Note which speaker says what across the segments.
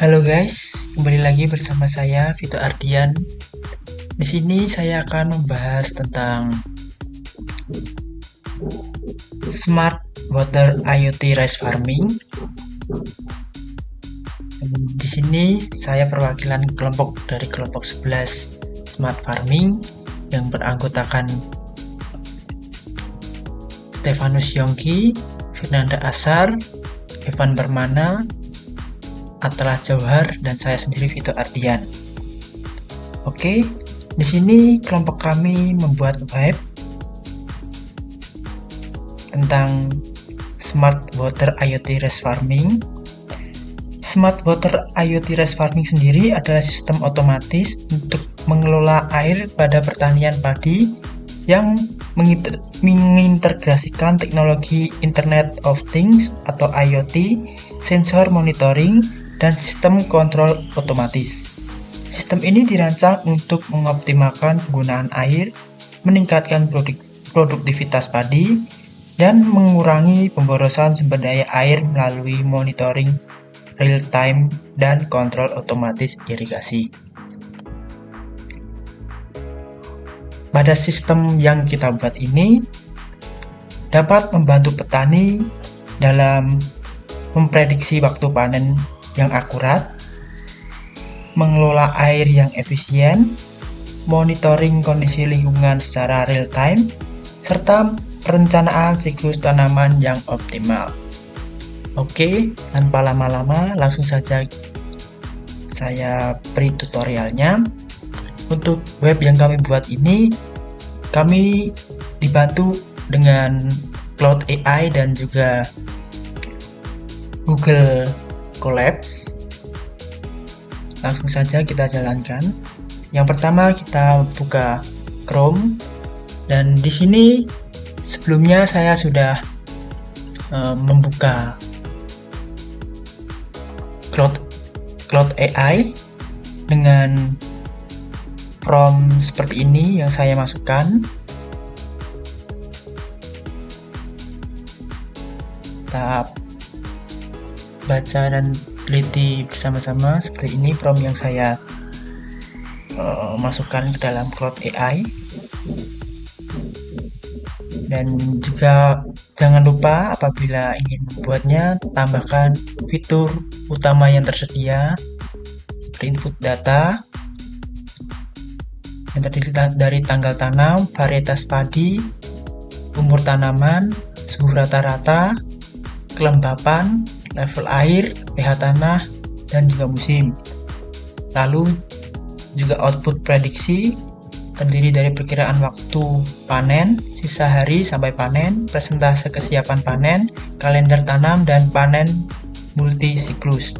Speaker 1: Halo guys, kembali lagi bersama saya Vito Ardian. Di sini saya akan membahas tentang Smart Water IoT Rice Farming. Di sini saya perwakilan dari kelompok 11 Smart Farming yang beranggotakan Stefanus Yongki, Fernanda Asar, Evan Permana, Atlah Jauhar, dan saya sendiri Vito Ardian. Oke, di sini kelompok kami membuat web tentang Smart Water IoT Rice Farming. Smart Water IoT Rice Farming sendiri adalah sistem otomatis untuk mengelola air pada pertanian padi yang mengintegrasikan teknologi Internet of Things atau IoT, sensor monitoring, dan sistem kontrol otomatis. Sistem ini dirancang untuk mengoptimalkan penggunaan air, meningkatkan produktivitas padi, dan mengurangi pemborosan sumber daya air melalui monitoring real-time dan kontrol otomatis irigasi. Pada sistem yang kita buat ini dapat membantu petani dalam memprediksi waktu panen yang akurat, mengelola air yang efisien, monitoring kondisi lingkungan secara real time, serta perencanaan siklus tanaman yang optimal. Oke, tanpa lama-lama langsung saja saya beri tutorialnya. Untuk web yang kami buat ini, kami dibantu dengan Cloud AI dan juga Google Colabs. Langsung saja kita jalankan. Yang pertama kita buka Chrome, dan di sini sebelumnya saya sudah membuka Cloud AI dengan prompt seperti ini yang saya masukkan. Kita baca dan teliti bersama-sama. Seperti ini prompt yang saya masukkan ke dalam Cloud AI. Dan juga jangan lupa apabila ingin membuatnya, tambahkan fitur utama yang tersedia, input data yang terdiri dari tanggal tanam, varietas padi, umur tanaman, suhu rata-rata, kelembapan, level air, pH tanah, dan juga musim. Lalu juga output prediksi terdiri dari perkiraan waktu panen, sisa hari sampai panen, persentase kesiapan panen, kalender tanam, dan panen multi siklus.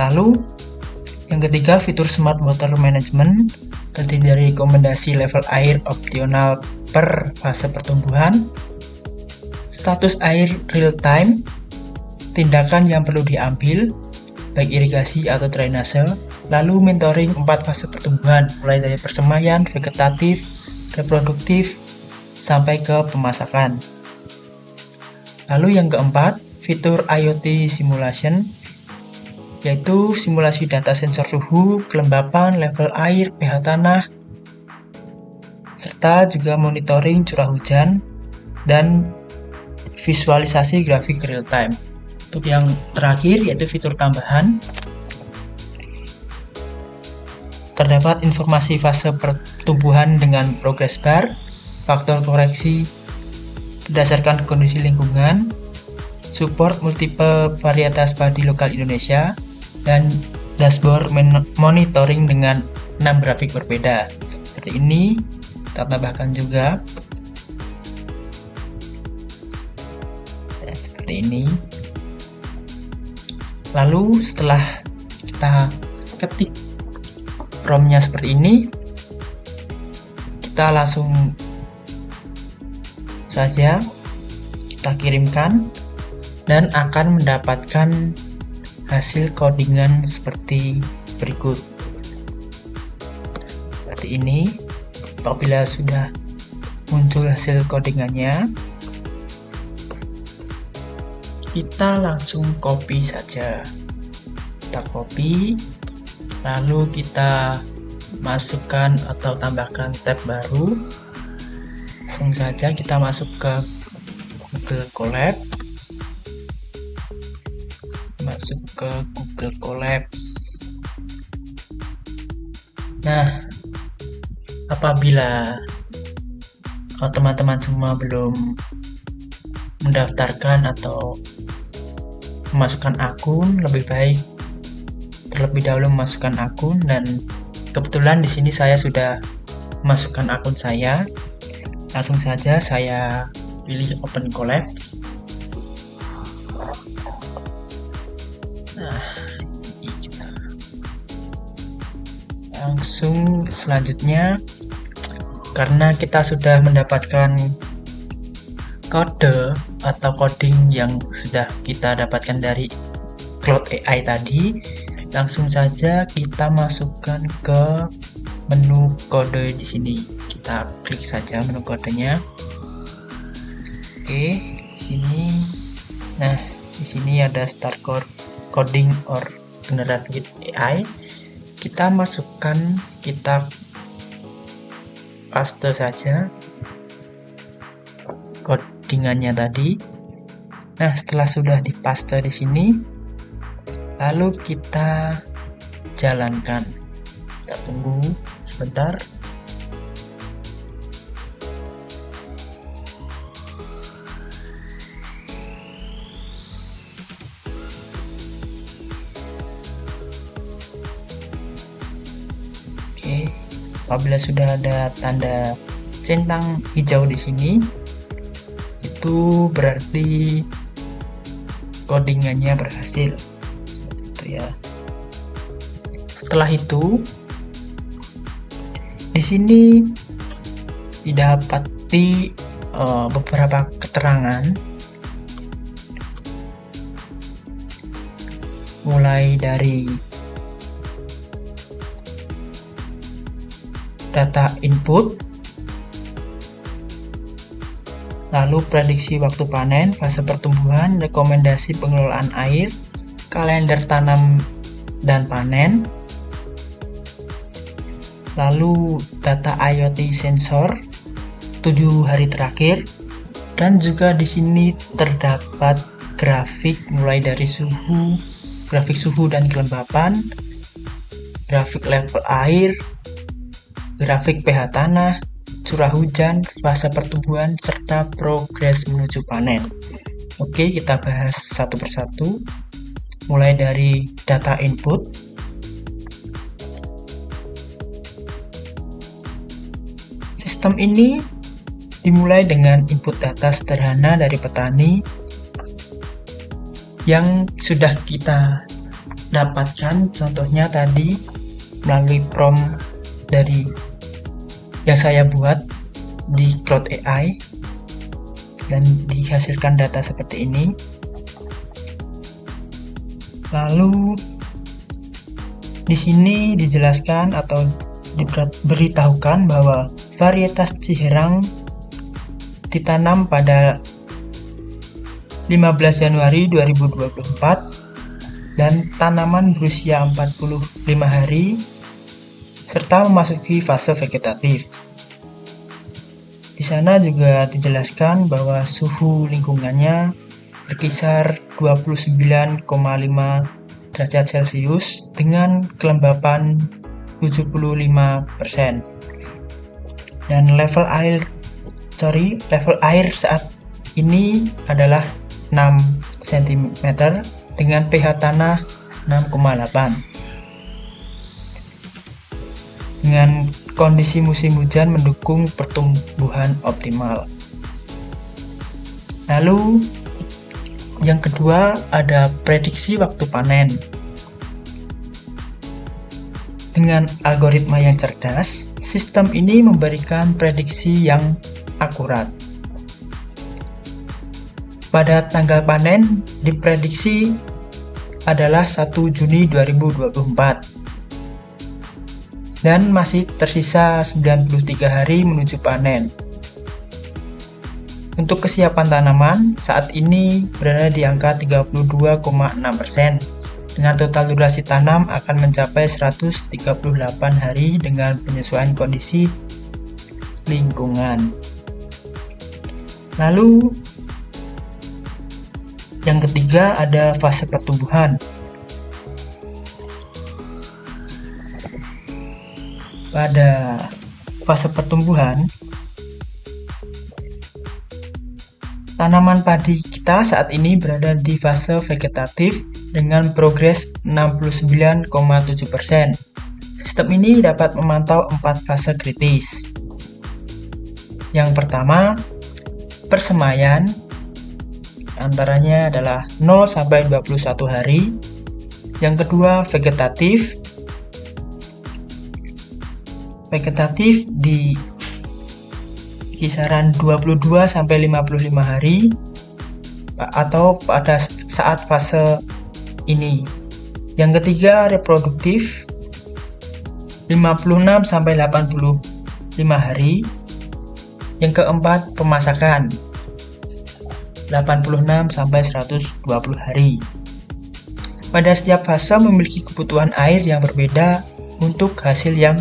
Speaker 1: Lalu yang ketiga, fitur Smart Water Management terdiri dari rekomendasi level air opsional per fase pertumbuhan, status air real time, tindakan yang perlu diambil, baik irigasi atau drainase, lalu mentoring 4 fase pertumbuhan, mulai dari persemaian, vegetatif, reproduktif, sampai ke pemasakan. Lalu yang keempat, fitur IoT Simulation, yaitu simulasi data sensor suhu, kelembapan, level air, pH tanah, serta juga monitoring curah hujan dan visualisasi grafik real time. Untuk yang terakhir yaitu fitur tambahan, terdapat informasi fase pertumbuhan dengan progress bar, faktor koreksi berdasarkan kondisi lingkungan, support multiple varietas padi lokal Indonesia, dan dashboard monitoring dengan 6 grafik berbeda. Seperti ini, kita tambahkan juga. Seperti ini. Lalu setelah kita ketik prompt-nya seperti ini, kita langsung saja kita kirimkan dan akan mendapatkan hasil codingan seperti berikut. Seperti ini. Apabila sudah muncul hasil codingannya, kita langsung copy saja. Kita copy, lalu kita masukkan atau tambahkan tab baru. Langsung saja kita masuk ke Google Colab. Masuk ke Google Colabs. Nah, apabila teman-teman semua belum mendaftarkan atau memasukkan akun, lebih baik terlebih dahulu memasukkan akun, dan kebetulan di sini saya sudah memasukkan akun saya. Langsung saja saya pilih Open Colabs. Nah, ini kita langsung selanjutnya, karena kita sudah mendapatkan kode atau coding yang sudah kita dapatkan dari Cloud AI tadi, langsung saja kita masukkan ke menu kode di sini. Kita klik saja menu kodenya. Oke, di sini. Nah, di sini ada Start Coding or Generate with AI. Kita masukkan, kita paste saja codingannya tadi. Nah, setelah sudah dipaste di sini, lalu kita jalankan. Kita tunggu sebentar. Oke, apabila sudah ada tanda centang hijau di sini, itu berarti codingannya berhasil. Seperti itu ya. Setelah itu, di sini didapati beberapa keterangan, mulai dari data input, lalu prediksi waktu panen, fase pertumbuhan, rekomendasi pengelolaan air, kalender tanam dan panen, lalu data IoT sensor 7 hari terakhir, dan juga di sini terdapat grafik mulai dari suhu, grafik suhu dan kelembapan, grafik level air, grafik pH tanah, curah hujan, fase pertumbuhan, serta progres menuju panen. Oke, kita bahas satu persatu. Mulai dari data input. Sistem ini dimulai dengan input data sederhana dari petani yang sudah kita dapatkan, contohnya tadi melalui prompt dari yang saya buat di Cloud AI dan dihasilkan data seperti ini. Lalu di sini dijelaskan atau diberitahukan bahwa varietas Ciherang ditanam pada 15 Januari 2024 dan tanaman berusia 45 hari serta memasuki fase vegetatif. Di sana juga dijelaskan bahwa suhu lingkungannya berkisar 29,5 derajat Celcius dengan kelembapan 75%. Dan level air saat ini adalah 6 cm dengan pH tanah 6,8. Dengan kondisi musim hujan mendukung pertumbuhan optimal. Lalu Yang kedua ada prediksi waktu panen. Dengan algoritma yang cerdas, sistem ini memberikan prediksi yang akurat. Pada tanggal panen diprediksi adalah 1 Juni 2024 dan masih tersisa 93 hari menuju panen. Untuk kesiapan tanaman saat ini berada di angka 32,6%. Dengan total durasi tanam akan mencapai 138 hari dengan penyesuaian kondisi lingkungan. Lalu yang ketiga ada fase pertumbuhan. Pada fase pertumbuhan, tanaman padi kita saat ini berada di fase vegetatif dengan progres 69,7%. Sistem ini dapat memantau 4 fase kritis. Yang pertama, persemaian, antaranya adalah 0 sampai 21 hari. Yang kedua, vegetatif. Vegetatif di kisaran 22 sampai 55 hari atau pada saat fase ini. Yang ketiga, reproduktif 56 sampai 85 hari. Yang keempat, pemasakan 86 sampai 120 hari. Pada setiap fase memiliki kebutuhan air yang berbeda untuk hasil yang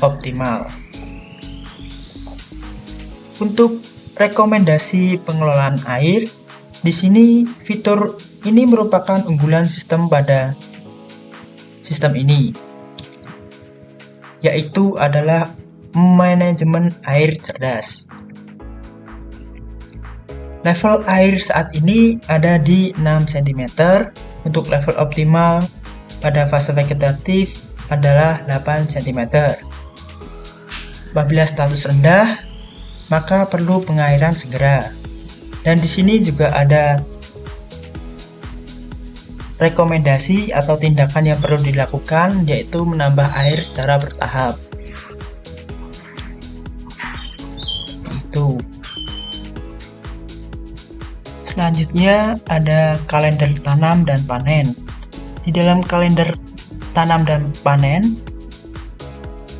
Speaker 1: optimal. Untuk rekomendasi pengelolaan air, di sini fitur ini merupakan unggulan sistem pada sistem ini, yaitu adalah manajemen air cerdas. Level air saat ini ada di 6 cm. Untuk level optimal pada fase vegetatif adalah 8 cm. Apabila status rendah, maka perlu pengairan segera. Dan di sini juga ada rekomendasi atau tindakan yang perlu dilakukan, yaitu menambah air secara bertahap. Itu. Selanjutnya ada kalender tanam dan panen. Di dalam kalender tanam dan panen,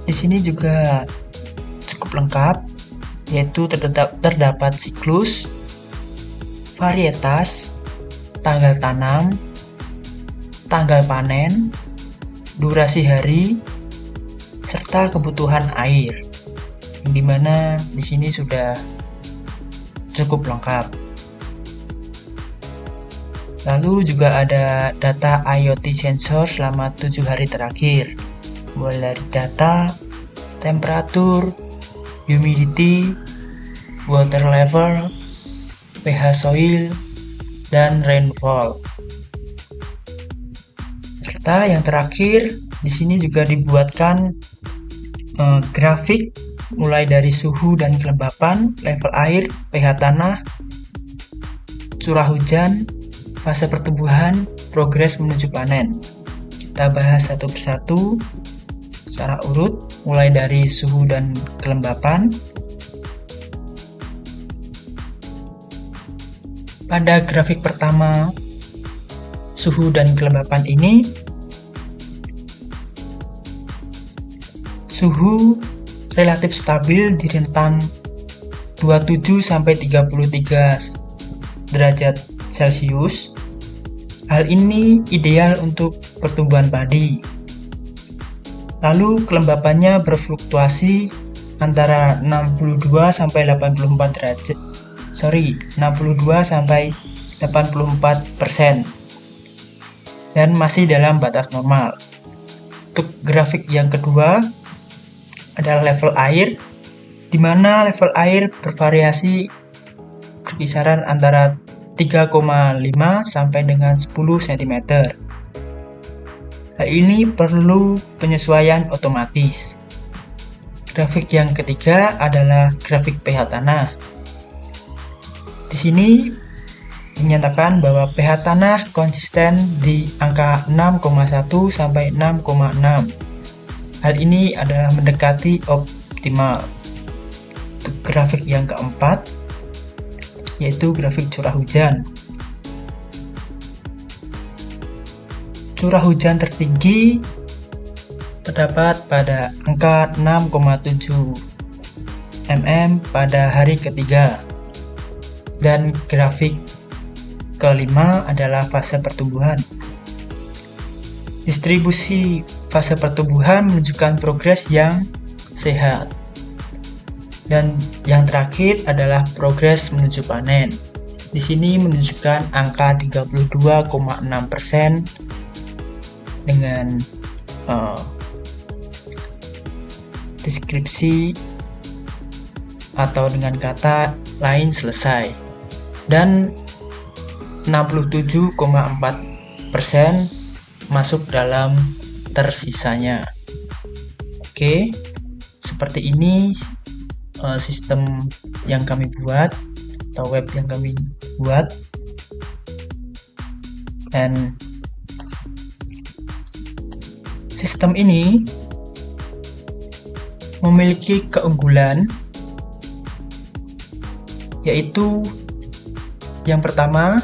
Speaker 1: di sini juga cukup lengkap, yaitu terdapat siklus, varietas, tanggal tanam, tanggal panen, durasi hari, serta kebutuhan air, yang dimana di sini sudah cukup lengkap. Lalu juga ada data IoT sensor selama 7 hari terakhir, mulai dari data temperatur, humidity, water level, pH soil, dan rainfall. Serta yang terakhir, di sini juga dibuatkan grafik mulai dari suhu dan kelembapan, level air, pH tanah, curah hujan, fase pertumbuhan, progres menuju panen. Kita bahas satu persatu secara urut, mulai dari suhu dan kelembapan. Pada grafik pertama, suhu dan kelembapan ini, suhu relatif stabil di rentan 27 sampai 33 derajat Celcius. Hal ini ideal untuk pertumbuhan padi. Lalu kelembapannya berfluktuasi antara 62 sampai 84% dan masih dalam batas normal. Untuk grafik yang kedua adalah level air, di mana level air bervariasi berkisaran antara 3,5 sampai dengan 10 cm. Hal ini perlu penyesuaian otomatis. Grafik yang ketiga adalah grafik pH tanah. Di sini dinyatakan bahwa pH tanah konsisten di angka 6,1 sampai 6,6. Hal ini adalah mendekati optimal. Untuk grafik yang keempat, yaitu grafik curah hujan. Curah hujan tertinggi terdapat pada angka 6,7 mm pada hari ketiga. Dan grafik kelima adalah fase pertumbuhan. Distribusi fase pertumbuhan menunjukkan progres yang sehat. Dan yang terakhir adalah progres menuju panen. Di sini menunjukkan angka 32,6% dengan deskripsi atau dengan kata lain selesai. Dan 67,4% masuk dalam tersisanya. Oke, seperti ini sistem yang kami buat atau web yang kami buat. Dan sistem ini memiliki keunggulan, yaitu yang pertama,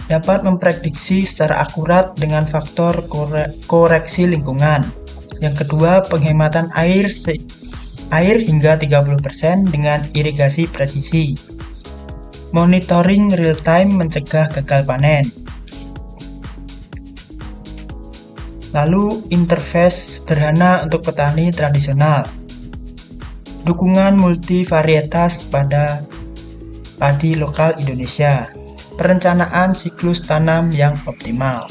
Speaker 1: dapat memprediksi secara akurat dengan faktor koreksi lingkungan. Yang kedua, penghematan air hingga 30% dengan irigasi presisi. Monitoring real time mencegah gagal panen. Lalu, interface sederhana untuk petani tradisional. Dukungan multivarietas pada padi lokal Indonesia. Perencanaan siklus tanam yang optimal.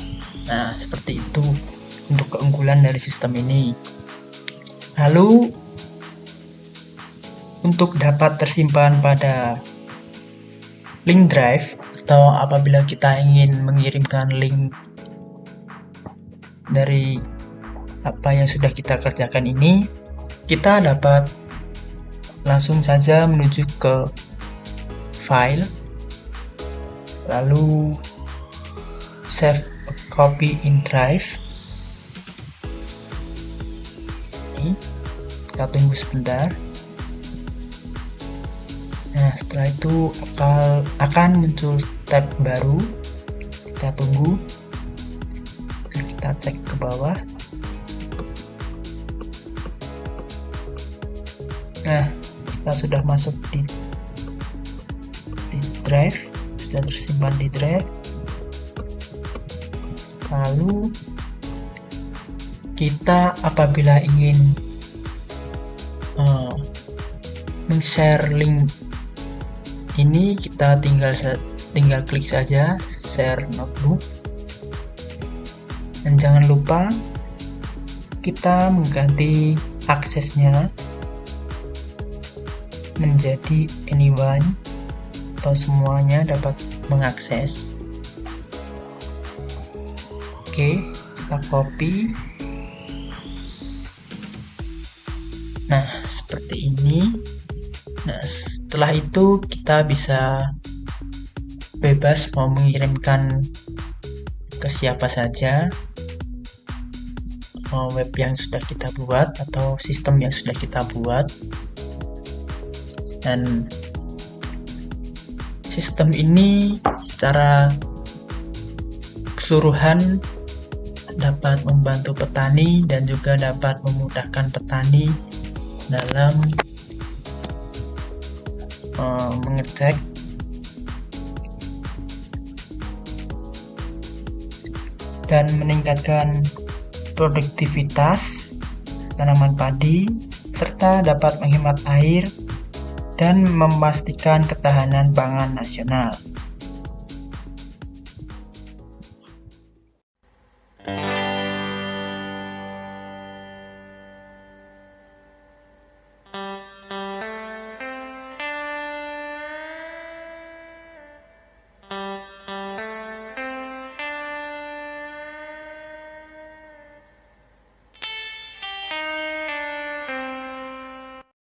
Speaker 1: Nah, seperti itu untuk keunggulan dari sistem ini. Lalu, untuk dapat tersimpan pada link drive atau apabila kita ingin mengirimkan link dari apa yang sudah kita kerjakan ini, kita dapat langsung saja menuju ke file, lalu save a copy in drive. Ini kita tunggu sebentar. Nah, setelah itu akan muncul tab baru. Kita tunggu. Kita cek ke bawah. Nah, kita sudah masuk di drive, sudah tersimpan di drive. Lalu kita apabila ingin men-share link ini, kita tinggal klik saja share notebook. Dan jangan lupa kita mengganti aksesnya menjadi anyone atau semuanya dapat mengakses. Oke, kita copy. Nah, seperti ini. Nah, setelah itu kita bisa bebas mau mengirimkan ke siapa saja web yang sudah kita buat atau sistem yang sudah kita buat. Dan sistem ini secara keseluruhan dapat membantu petani dan juga dapat memudahkan petani dalam mengecek dan meningkatkan produktivitas tanaman padi, serta dapat menghemat air dan memastikan ketahanan pangan nasional.